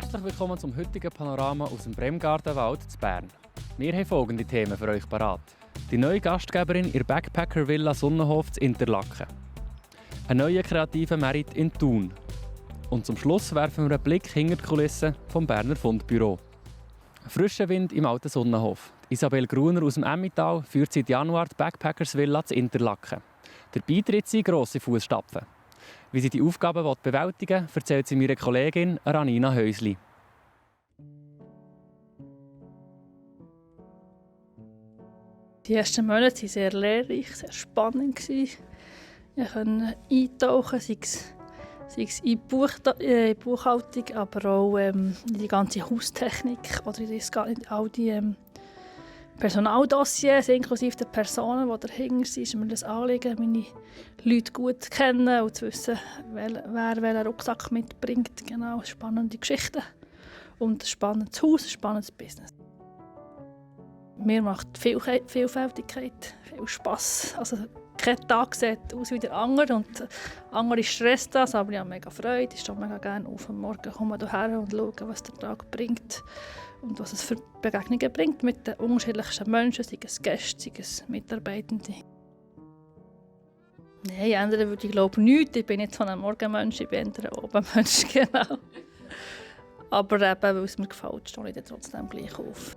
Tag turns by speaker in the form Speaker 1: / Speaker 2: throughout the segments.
Speaker 1: Herzlich willkommen zum heutigen Panorama aus dem Bremgartenwald zu Bern. Wir haben folgende Themen für euch parat. Die neue Gastgeberin in der Backpacker Villa Sonnenhof zu Interlaken. Ein neuer kreativer Merit in Thun. Und zum Schluss werfen wir einen Blick hinter die Kulissen vom Berner Fundbüro. Frischer Wind im alten Sonnenhof. Isabel Gruner aus dem Emmental führt seit Januar die Backpackers Villa zu Interlaken. Der Beitritt sind grosse Fußstapfen. Wie sie die Aufgaben bewältigen will, erzählt sie meiner Kollegin Ranina Häusli.
Speaker 2: Die ersten Monate waren sehr lehrreich, sehr spannend. Ich konnte eintauchen, sei es in die Buchhaltung, aber auch in die ganze Haustechnik oder in all die Personaldossiers, inklusive der Personen, die dahinter sind, ist mir das Anliegen, meine Leute gut zu kennen und zu wissen, wer welchen Rucksack mitbringt. Genau, spannende Geschichten und ein spannendes Haus, ein spannendes Business. Mir macht Vielfältigkeit viel Spass. Also, kein Tag sieht aus wie der andere und der andere stresst das, aber ich habe mega Freude. Ich stehe mega gerne auf am Morgen, komme hierher und schaue, was der Tag bringt und was es für Begegnungen bringt mit den unterschiedlichsten Menschen, sei es Gäste, sei es Mitarbeitende. Nein, ändern würde ich glaube nichts. Ich bin nicht so ein Morgenmensch, ich bin eher ein Abendmensch, genau. Aber eben, weil es mir gefällt, stehe ich dann trotzdem gleich auf.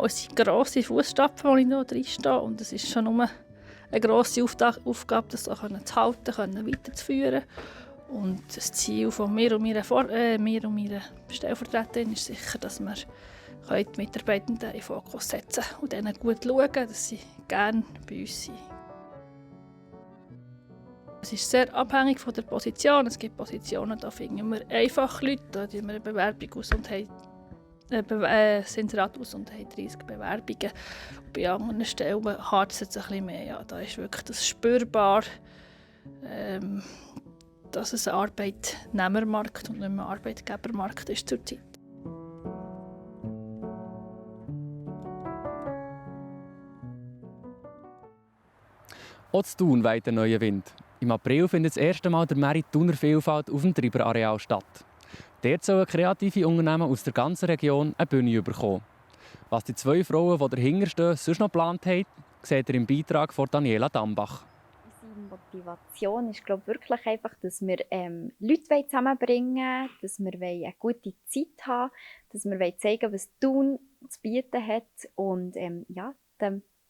Speaker 2: Es sind grosse Fußstapfen, die ich noch reinstehe. Und es ist schon nur eine grosse Aufgabe, das so zu halten, weiterzuführen. Und das Ziel von mir und meiner Stellvertreterin ist sicher, dass wir die Mitarbeitenden in den Fokus setzen und ihnen gut schauen, dass sie gerne bei uns sind. Es ist sehr abhängig von der Position. Es gibt Positionen, da finden wir einfach Leute, da haben wir eine Bewerbung aus und haben Inserat aus und haben 30 Bewerbungen. Und bei anderen Stellen harzt es ein bisschen mehr. Ja, da ist wirklich das spürbar, dass es ein Arbeitnehmermarkt und nicht mehr ein Arbeitgebermarkt ist zurzeit.
Speaker 1: Auch zu Thun weht der neue Wind. Im April findet das erste Mal der Merit Thuner Vielfalt auf dem Treiberareal statt. Dort sollen kreative Unternehmen aus der ganzen Region eine Bühne bekommen. Was die zwei Frauen, die dahinter stehen, sonst noch geplant haben, seht ihr im Beitrag von Daniela Dambach.
Speaker 3: Unsere Motivation ist wirklich einfach, dass wir Leute zusammenbringen wollen, dass wir eine gute Zeit haben, dass wir zeigen, was Thun zu bieten hat und den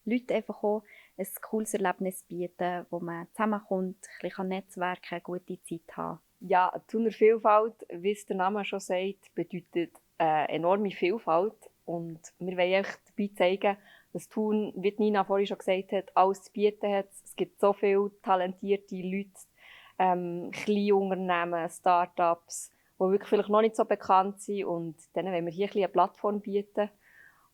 Speaker 3: Leuten einfach auch ein cooles Erlebnis bieten, wo man zusammenkommt, ein bisschen netzwerken, eine gute Zeit haben.
Speaker 4: Ja, Thuner Vielfalt, wie es der Name schon sagt, bedeutet enorme Vielfalt. Und wir wollen einfach dabei zeigen, dass Thun, wie Nina vorhin schon gesagt hat, alles zu bieten hat. Es gibt so viele talentierte Leute, kleine Unternehmen, Start-ups, die wirklich vielleicht noch nicht so bekannt sind. Und denen wollen wir hier eine Plattform bieten.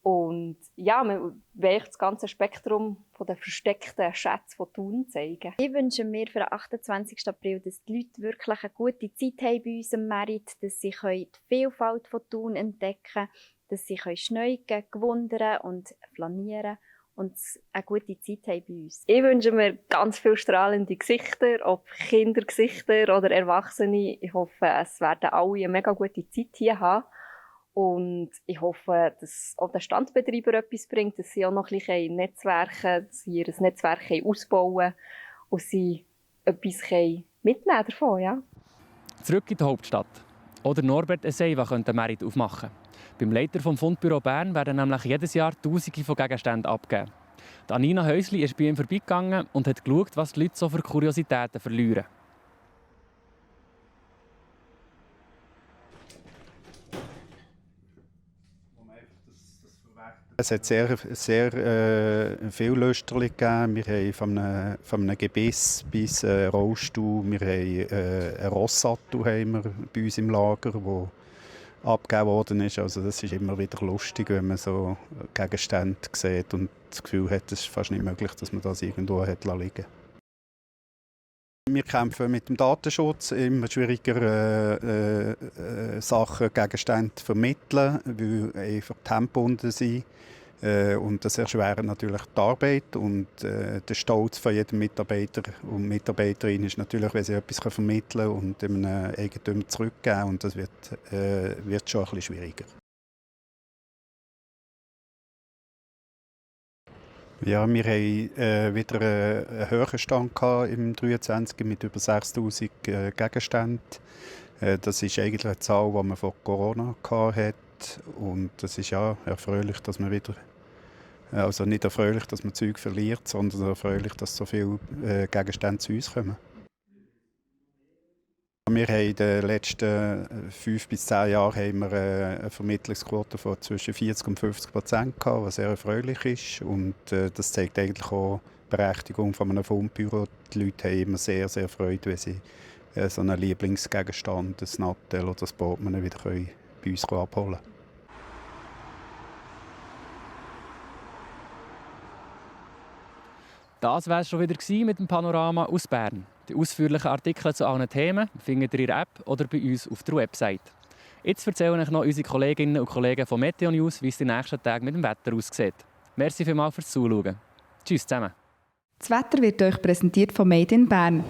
Speaker 4: Und ja, wir wollen das ganze Spektrum von den versteckten Schätzen von Thun zeigen.
Speaker 3: Ich wünsche mir für den 28. April, dass die Leute wirklich eine gute Zeit haben bei uns am Merit, dass sie die Vielfalt von Thun entdecken können, dass sie schneiden, gewundern und flanieren und eine gute Zeit haben bei uns.
Speaker 4: Ich wünsche mir ganz viele strahlende Gesichter, ob Kindergesichter oder Erwachsene. Ich hoffe, es werden alle eine mega gute Zeit hier haben. Und ich hoffe, dass auch der Standbetreiber etwas bringt, dass sie auch noch ein bisschen Netzwerke, dass sie ihr Netzwerk ausbauen und sie etwas mitnehmen davon, ja.
Speaker 1: Zurück in die Hauptstadt. Oder Norbert Eseiva könnte Merit aufmachen. Beim Leiter vom Fundbüro Bern werden nämlich jedes Jahr Tausende von Gegenständen abgegeben. Anina Häusli ist bei ihm vorbeigegangen und hat geschaut, was die Leute so für Kuriositäten verlieren.
Speaker 5: Es hat sehr viele Lösterchen gegeben. Wir haben von einem Gebiss bis Rollstuhl. Wir haben einen Rossattel bei uns im Lager, der abgegeben worden ist. Also das ist immer wieder lustig, wenn man so Gegenstände sieht und das Gefühl hat, es ist fast nicht möglich, dass man das irgendwo hat liegen. Wir kämpfen mit dem Datenschutz, immer schwieriger Sachen, Gegenstände zu vermitteln, weil einfach tempobunden sind. Und das erschwert natürlich die Arbeit und der Stolz von jedem Mitarbeiter und Mitarbeiterin ist natürlich, wenn sie etwas vermitteln und einem Eigentümer zurückgeben und das wird schon ein bisschen schwieriger. Ja, wir hatten wieder einen höheren Stand im 23 mit über 6000 Gegenständen. Das ist eigentlich eine Zahl, die man vor Corona hatte. Und es ist ja erfreulich, dass man wieder, also nicht erfreulich, dass man Zeug verliert, sondern erfreulich, dass so viele Gegenstände zu uns kommen. Wir haben in den letzten 5 bis 10 Jahren haben wir eine Vermittlungsquote von zwischen 40% und 50% gehabt, was sehr erfreulich ist. Und das zeigt eigentlich auch die Berechtigung von einem Fundbüro. Die Leute haben immer sehr, sehr Freude, wenn sie so einen Lieblingsgegenstand, ein Nattel oder das Portemonnaie wieder bei uns abholen können.
Speaker 1: Das war es schon wieder mit dem Panorama aus Bern. Die ausführlichen Artikel zu allen Themen findet ihr in der App oder bei uns auf der Website. Jetzt erzählen euch noch unsere Kolleginnen und Kollegen von Meteo News, wie es die nächsten Tage mit dem Wetter aussieht. Merci vielmals fürs Zuschauen. Tschüss zusammen.
Speaker 6: Das Wetter wird euch präsentiert von Made in Bern.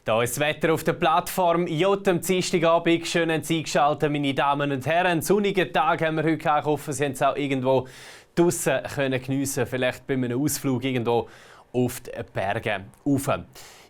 Speaker 7: Da ist das Wetter auf der Plattform J am Dienstagabend. Schön eingeschaltet, meine Damen und Herren. Einen sonnigen Tag haben wir heute. Ich hoffe, Sie haben es auch irgendwo draussen geniessen, vielleicht bei einem Ausflug irgendwo auf die Berge rauf.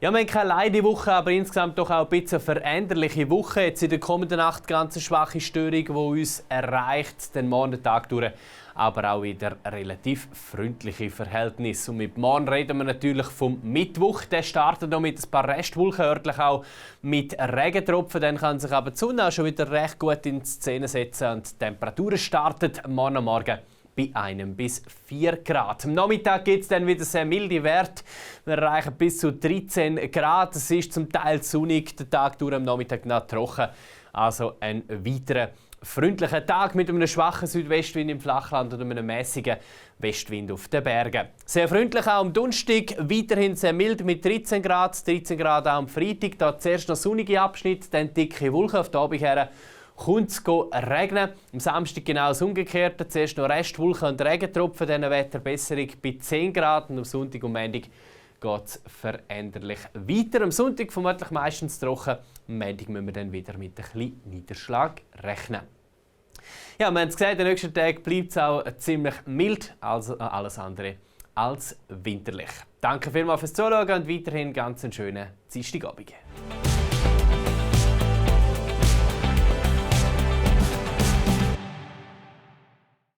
Speaker 7: Ja, wir haben keine leidige Woche, aber insgesamt doch auch ein bisschen eine veränderliche Woche. Jetzt in der kommenden Nacht ganz eine schwache Störung, die uns erreicht, den morgigen Tag durch, aber auch wieder relativ freundliche Verhältnisse. Und mit morgen reden wir natürlich vom Mittwoch. Der startet noch mit ein paar Restwolken, örtlich auch mit Regentropfen. Dann kann sich aber die Sonne auch schon wieder recht gut in die Szene setzen und die Temperatur startet morgen Morgen bei 1 bis 4 Grad. Am Nachmittag gibt es dann wieder sehr milde Werte. Wir erreichen bis zu 13 Grad. Es ist zum Teil sonnig, der Tag durch am Nachmittag noch trocken. Also ein weiterer freundlicher Tag mit einem schwachen Südwestwind im Flachland und einem mäßigen Westwind auf den Bergen. Sehr freundlich auch am Donnerstag, weiterhin sehr mild mit 13 Grad. 13 Grad auch am Freitag. Da zuerst noch sonnige Abschnitt, dann dicke Wolken auf der Abend her. Kommt es regnen. Am Samstag genau das Umgekehrte. Zuerst noch Restwolken und Regentropfen, dann eine Wetterbesserung bei 10 Grad. Und am Sonntag und Montag geht es veränderlich weiter. Am Sonntag vermutlich meistens trocken. Am Montag müssen wir dann wieder mit ein bisschen Niederschlag rechnen. Ja, wir haben es gesagt, den nächsten Tag bleibt es auch ziemlich mild, also alles andere als winterlich. Danke vielmals fürs Zuschauen und weiterhin ganz einen schönen Dienstagabend.